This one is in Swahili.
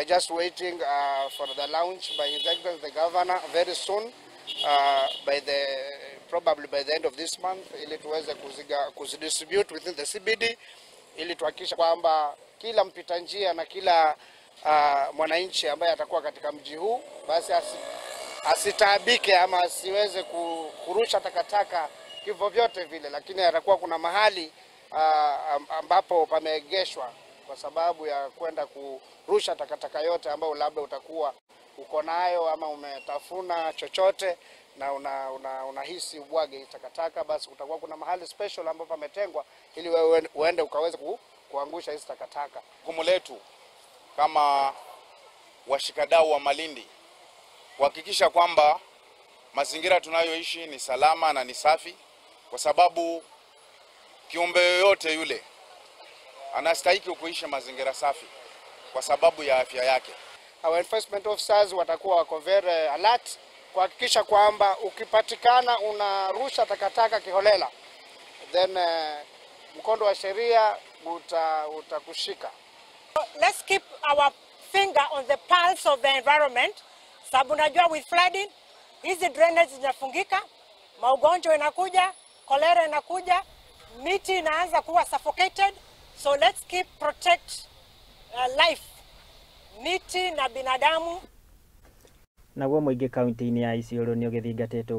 just waiting for the launch by His Excellency the Governor very soon, probably by the end of this month, ili tuweze kuzidistribute within the CBD, ili tuhakikisha kwamba kila mpita njia na kila mwananchi ambaye atakuwa katika mji huu basi asitaabike ama asiweze kurusha takataka hivyo vyote vile, lakini atakuwa kuna mahali ambapo pameegeshwa kwa sababu ya kwenda kurusha takataka yote ambayo labda utakuwa uko nayo ama umetafuna chochote na unahisi ubwage takataka, basi utakuwa kuna mahali special ambapo pametengwa ili wewe uende ukaweze kuangusha hizo takataka. Jukumu letu kama washikadau wa Malindi kuhakikisha kwamba mazingira tunayoishi ni salama na ni safi, kwa sababu kiumbe yoyote yule anastahili kuishi mazingira safi kwa sababu ya afya yake. Our enforcement officers watakuwa wako very alert kuhakikisha kwamba ukipatikana unarusha takataka kiholela, then mkondo wa sheria utakushika. Let's keep our finger on the pulse of the environment. Sababu najua with flooding hizi drainage zinafungika, maugonjwa inakuja, cholera inakuja, miti inaanza kuwa suffocated. So let's keep protect life, miti na binadamu. Naguo muingi kaunti-ini ya Isiolo ni ugithingatitwo